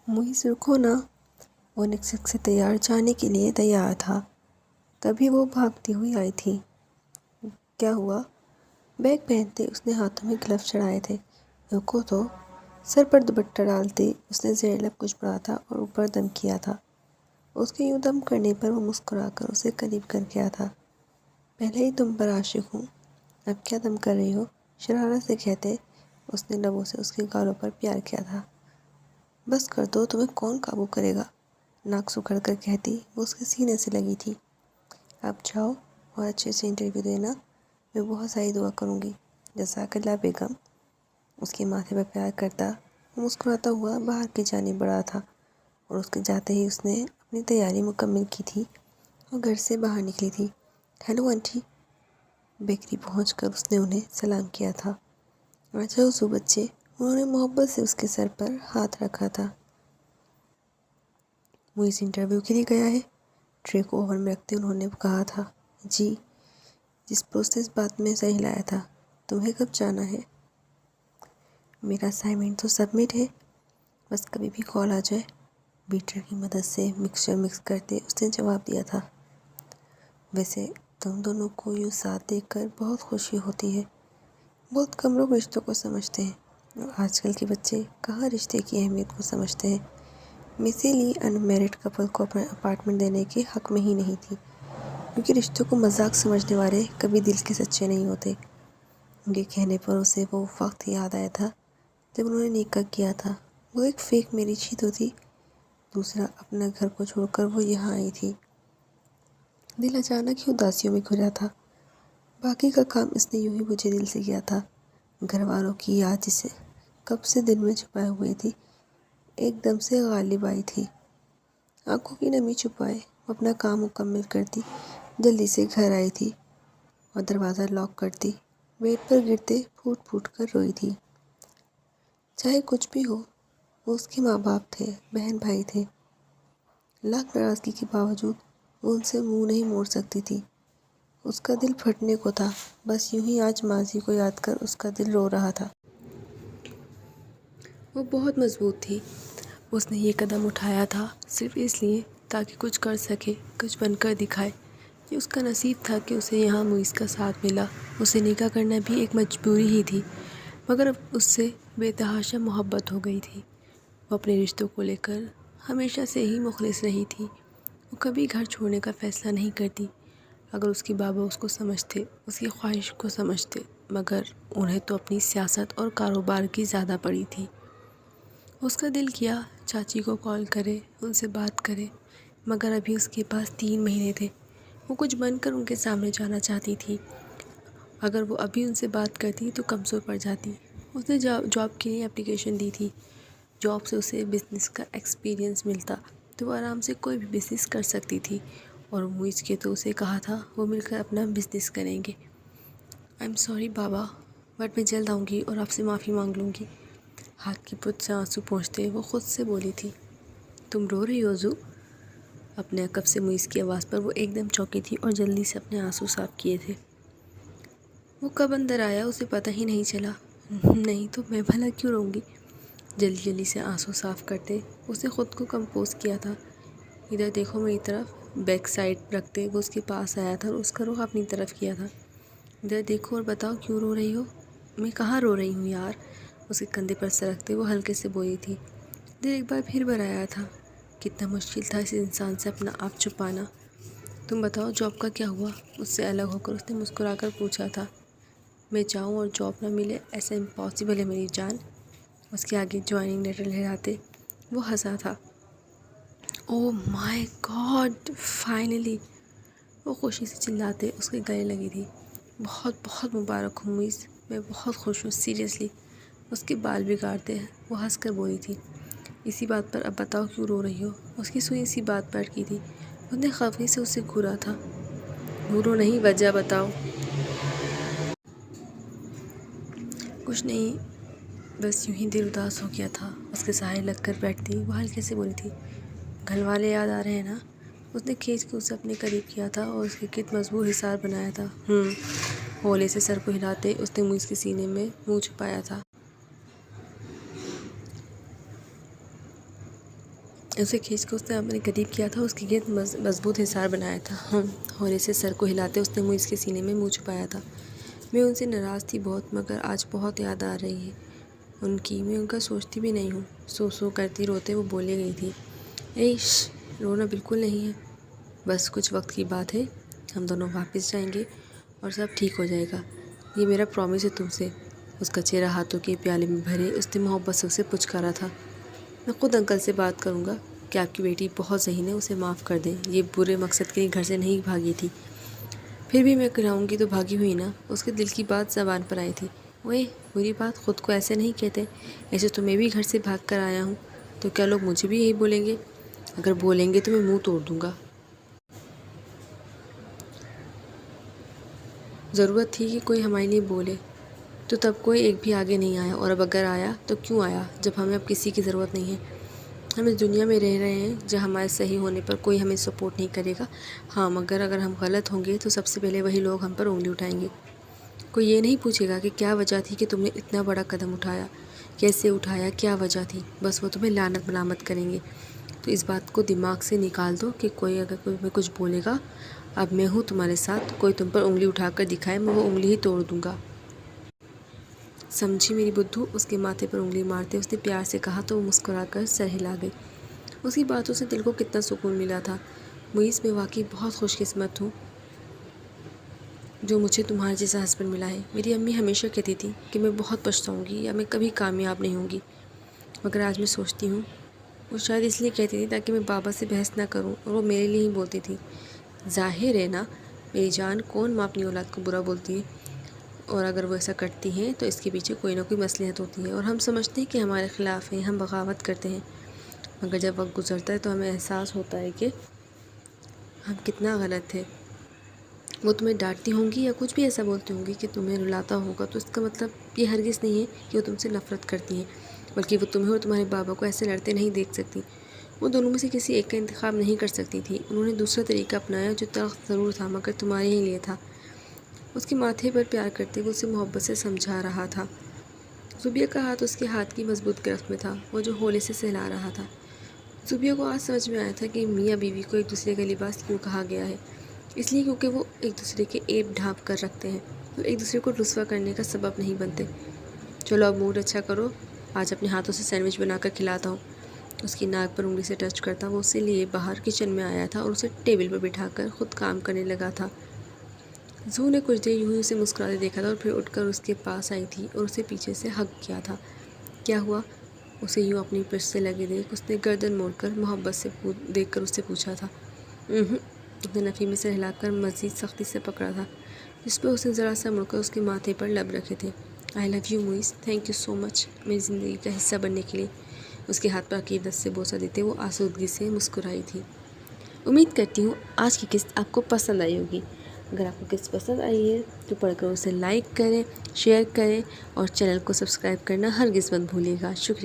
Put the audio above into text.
मुइज़ रुको ना। वो निकसिक से तैयार जाने के लिए तैयार था, तभी वो भागती हुई आई थी। क्या हुआ? बैग पहनते उसने हाथों में ग्लव्स चढ़ाए थे। रुको तो। सर पर दुपट्टा डालते उसने ज़ेर लब कुछ पड़ा था और ऊपर दम किया था। उसके यूँ दम करने पर वो मुस्कुराकर उसे करीब कर गया था। पहले ही तुम पर आशिक हूँ, अब क्या दम कर रही हो? शरारत से कहते उसने लबों से उसके गालों पर प्यार किया था। बस कर दो, तुम्हें कौन काबू करेगा? नाक सुखड़ कर कहती वो उसके सीने से लगी थी। आप जाओ और अच्छे से इंटरव्यू देना, मैं बहुत सारी दुआ करूँगी। जज़ाकल्लाह बेगम। उसके माथे पर प्यार करता वो मुस्कुराता हुआ बाहर की जानिब बढ़ा था और उसके जाते ही उसने अपनी तैयारी मुकम्मल की थी और घर से बाहर निकली थी। Hello aunty. बेकरी पहुंचकर उसने उन्हें सलाम किया था। अच्छा उस बच्चे, उन्होंने मोहब्बत से उसके सर पर हाथ रखा था। मुइज़ इंटरव्यू के लिए गया है? ट्रे को ओवन में रखते उन्होंने कहा था। जी। जिस प्रोसेस बात में सही लाया था। तुम्हें कब जाना है? मेरा असाइनमेंट तो सबमिट है, बस कभी भी कॉल आ जाए। बीटर की मदद से मिक्सचर मिक्स करते उसने जवाब दिया था। वैसे तुम दोनों को यूँ साथ देखकर बहुत खुशी होती है। बहुत कम लोग रिश्तों को समझते हैं और आजकल के बच्चे कहाँ रिश्ते की अहमियत को समझते हैं। मिसी ली अनमैरिड कपल को अपना अपार्टमेंट देने के हक में ही नहीं थी, क्योंकि रिश्तों को मजाक समझने वाले कभी दिल के सच्चे नहीं होते। उनके कहने पर उसे वो वक्त याद आया था जब उन्होंने निकाह किया था। वो एक फेक मैरिज ही तो थी। दूसरा, अपना घर को छोड़कर वो यहाँ आई थी। दिल अचानक ही उदासियों में घिरा था। बाकी का काम इसने यूं ही बुझे दिल से किया था। घर वालों की याद जिसे कब से दिल में छुपाए हुए थी, एकदम से गालिब आई थी। आंखों की नमी छुपाए वो अपना काम मुकम्मल करती जल्दी से घर आई थी और दरवाज़ा लॉक करती बेड पर गिरते फूट फूट कर रोई थी। चाहे कुछ भी हो, वो उसके माँ बाप थे, बहन भाई थे। लाख नाराज़गी के बावजूद वो उनसे मुंह नहीं मोड़ सकती थी। उसका दिल फटने को था। बस यूं ही आज माजी को याद कर उसका दिल रो रहा था। वो बहुत मजबूत थी। उसने ये कदम उठाया था सिर्फ इसलिए ताकि कुछ कर सके, कुछ बनकर दिखाए। ये उसका नसीब था कि उसे यहाँ मुइज़ का साथ मिला। उसे निकाह करना भी एक मजबूरी ही थी, मगर अब उससे बेतहाशा मोहब्बत हो गई थी। वो अपने रिश्तों को लेकर हमेशा से ही मुखलिस रही थी। वो कभी घर छोड़ने का फ़ैसला नहीं करती। अगर उसके बाबा उसको समझते, उसकी ख्वाहिश को समझते, मगर उन्हें तो अपनी सियासत और कारोबार की ज़्यादा पड़ी थी। उसका दिल किया चाची को कॉल करे, उनसे बात करे, मगर अभी उसके पास 3 महीने थे। वो कुछ बनकर उनके सामने जाना चाहती थी। अगर वो अभी उनसे बात करती तो कमज़ोर पड़ जाती। उसने जॉब के लिए एप्लीकेशन दी थी। जॉब से उसे बिज़नेस का एक्सपीरियंस मिलता तो वो आराम से कोई भी बिज़नेस कर सकती थी। और मुइज़ के तो उसे कहा था वो मिलकर अपना बिज़नेस करेंगे। I am sorry Baba, but मैं जल्द आऊँगी और आपसे माफ़ी मांग लूँगी। हाथ की पुत से आंसू पोंछते वो खुद से बोली थी। तुम रो रही हो जू? अपने अकब से मुइज़ की आवाज़ पर वो एकदम चौंकी थी और जल्दी से अपने आंसू साफ किए थे। वो कब अंदर आया उसे पता ही नहीं चला। नहीं तो मैं भला क्यों रोऊंगी? जल्दी जल्दी से आंसू साफ करते उसने ख़ुद को कंपोज किया था। इधर देखो मेरी तरफ। बैक साइड रखते वो उसके पास आया था और उसका रुख अपनी तरफ किया था। इधर देखो और बताओ क्यों रो रही हो? मैं कहाँ रो रही हूँ यार, उसके कंधे पर सरकते वो हल्के से बोली थी। दिल एक बार फिर भर आया था। कितना मुश्किल था इस इंसान से अपना आप छुपाना। तुम बताओ जॉब का क्या हुआ? उससे अलग होकर उसने मुस्कुराकर पूछा था। मैं जाऊँ और जॉब ना मिले ऐसा इम्पॉसिबल है मेरी जान। उसके आगे ज्वाइनिंग लेटर लहराते वो हंसा था। Oh my God, finally! वो खुशी से चिल्लाते उसके गले लगी थी। बहुत बहुत मुबारक हो मुइज़, मैं बहुत खुश हूँ सीरियसली। उसके बाल बिगाड़ते वो हंस कर बोली थी। इसी बात पर अब बताओ क्यों रो रही हो? उसकी सुई इसी बात पर अटकी थी। उसने खफी से उसे घूरा था। घूरो नहीं, वजह बताओ। कुछ नहीं, बस यूं ही दिल उदास हो गया था। उसके सहारे लग कर बैठती वो हल्के से बोली थी। घर वाले याद आ रहे हैं ना? उसने खींच के उसे अपने करीब किया था और उसके गिर्द मजबूत हिसार बनाया था। होले से सर को हिलाते उसने मुइज़ के सीने में मुंह छुपाया था। اسے کھینچ کر اس نے اپنے قریب کیا تھا، اس کے گرد مضبوط حصار بنایا تھا۔ ہونے سے سر کو ہلاتے اس نے موئز کے سینے میں منہ چھپایا تھا۔ میں ان سے ناراض تھی بہت، مگر آج بہت یاد آ رہی ہے ان کی، میں ان کا سوچتی بھی نہیں ہوں۔ سو کرتی روتے وہ بولے گئی تھی، ایش رونا بالکل نہیں ہے، بس کچھ وقت کی بات ہے، ہم دونوں واپس جائیں گے اور سب ٹھیک ہو جائے گا، یہ میرا پرومس ہے تم سے۔ اس کا چہرہ ہاتھوں کے پیالے میں بھرے اس نے محبت سے اسے پچکارا تھا۔ میں خود انکل سے بات کروں گا کہ آپ کی بیٹی بہت ذہین ہے، اسے معاف کر دیں، یہ برے مقصد کے لیے گھر سے نہیں بھاگی تھی۔ پھر بھی میں کراؤں گی تو بھاگی ہوئی نا، اس کے دل کی بات زبان پر آئی تھی۔ اوئے بری بات، خود کو ایسے نہیں کہتے، ایسے تو میں بھی گھر سے بھاگ کر آیا ہوں، تو کیا لوگ مجھے بھی یہی بولیں گے؟ اگر بولیں گے تو میں منہ توڑ دوں گا۔ ضرورت تھی کہ کوئی ہمارے لیے بولے، تو تب کوئی ایک بھی آگے نہیں آیا، اور اب اگر آیا تو کیوں آیا جب ہمیں اب کسی کی ضرورت نہیں ہے؟ ہم اس دنیا میں رہ رہے ہیں جہاں ہمارے صحیح ہونے پر کوئی ہمیں سپورٹ نہیں کرے گا۔ ہاں مگر اگر ہم غلط ہوں گے تو سب سے پہلے وہی لوگ ہم پر انگلی اٹھائیں گے۔ کوئی یہ نہیں پوچھے گا کہ کیا وجہ تھی کہ تم نے اتنا بڑا قدم اٹھایا، کیسے اٹھایا، کیا وجہ تھی، بس وہ تمہیں لعنت ملامت کریں گے۔ تو اس بات کو دماغ سے نکال دو کہ اگر کوئی میں کچھ بولے گا، اب میں ہوں تمہارے ساتھ، کوئی تم پر انگلی اٹھا کر دکھائے، میں وہ انگلی ہی توڑ دوں گا۔ سمجھی میری بدھو؟ اس کے ماتھے پر انگلی مارتے اس نے پیار سے کہا تو وہ مسکرا کر سر ہلا گئی۔ اس کی باتوں سے دل کو کتنا سکون ملا تھا۔ موئز، میں واقعی بہت خوش قسمت ہوں جو مجھے تمہارے جیسا ہسبینڈ ملا ہے۔ میری امی ہمیشہ کہتی تھی کہ میں بہت پچھتاؤں گی یا میں کبھی کامیاب نہیں ہوں گی، مگر آج میں سوچتی ہوں وہ شاید اس لیے کہتی تھی تاکہ میں بابا سے بحث نہ کروں، اور وہ میرے لیے ہی بولتی تھی۔ ظاہر ہے نا میری جان، کون ماں اپنی اولاد کو برا بولتی ہے، اور اگر وہ ایسا کرتی ہیں تو اس کے پیچھے کوئی نہ کوئی مصلحت ہوتی ہے، اور ہم سمجھتے ہیں کہ ہمارے خلاف ہیں، ہم بغاوت کرتے ہیں، مگر جب وقت گزرتا ہے تو ہمیں احساس ہوتا ہے کہ ہم کتنا غلط تھے۔ وہ تمہیں ڈانٹتی ہوں گی یا کچھ بھی ایسا بولتی ہوں گی کہ تمہیں رلاتا ہوگا، تو اس کا مطلب یہ ہرگز نہیں ہے کہ وہ تم سے نفرت کرتی ہیں، بلکہ وہ تمہیں اور تمہارے بابا کو ایسے لڑتے نہیں دیکھ سکتی۔ وہ دونوں میں سے کسی ایک کا انتخاب نہیں کر سکتی تھی، انہوں نے دوسرا طریقہ اپنایا جو تلخ ضرور تھا مگر تمہارے ہی لیے تھا۔ اس کے ماتھے پر پیار کرتے وہ اسے محبت سے سمجھا رہا تھا۔ زوبیہ کا ہاتھ اس کے ہاتھ کی مضبوط گرفت میں تھا، وہ جو ہولے سے سہلا رہا تھا۔ زوبیہ کو آج سمجھ میں آیا تھا کہ میاں بیوی کو ایک دوسرے کا لباس کیوں کہا گیا ہے، اس لیے کیونکہ وہ ایک دوسرے کے عیب ڈھانپ کر رکھتے ہیں، وہ ایک دوسرے کو رسوا کرنے کا سبب نہیں بنتے۔ چلو اب موڈ اچھا کرو، آج اپنے ہاتھوں سے سینڈوچ بنا کر کھلاتا ہوں۔ اس کی ناک پر انگلی سے ٹچ کرتا وہ اسے لیے باہر کچن میں آیا تھا اور اسے ٹیبل پر بٹھا کر خود کام کرنے لگا تھا۔ زو نے کچھ دیر یوں ہی اسے مسکراتے دیکھا تھا اور پھر اٹھ کر اس کے پاس آئی تھی اور اسے پیچھے سے ہگ کیا تھا۔ کیا ہوا؟ اسے یوں اپنی پشت سے لگے دیکھ اس نے گردن موڑ کر محبت سے دیکھ کر اس سے پوچھا تھا۔ اس نے نفی میں سے ہلا کر مزید سختی سے پکڑا تھا، جس پہ اس نے ذرا سا مڑ کر اس کے ماتھے پر لب رکھے تھے۔ I love you Moiz, thank you so much میری زندگی کا حصہ بننے کے لیے۔ اس کے ہاتھ پر عقیدت سے بوسہ دیتے وہ آسودگی سے مسکرائی تھی۔ امید کرتی ہوں آج کی قسط آپ کو پسند آئی ہوگی۔ اگر آپ کو قسط پسند آئی ہے تو پڑھ کر اسے لائک کریں، شیئر کریں اور چینل کو سبسکرائب کرنا ہرگز مت بھولیے گا۔ شکریہ۔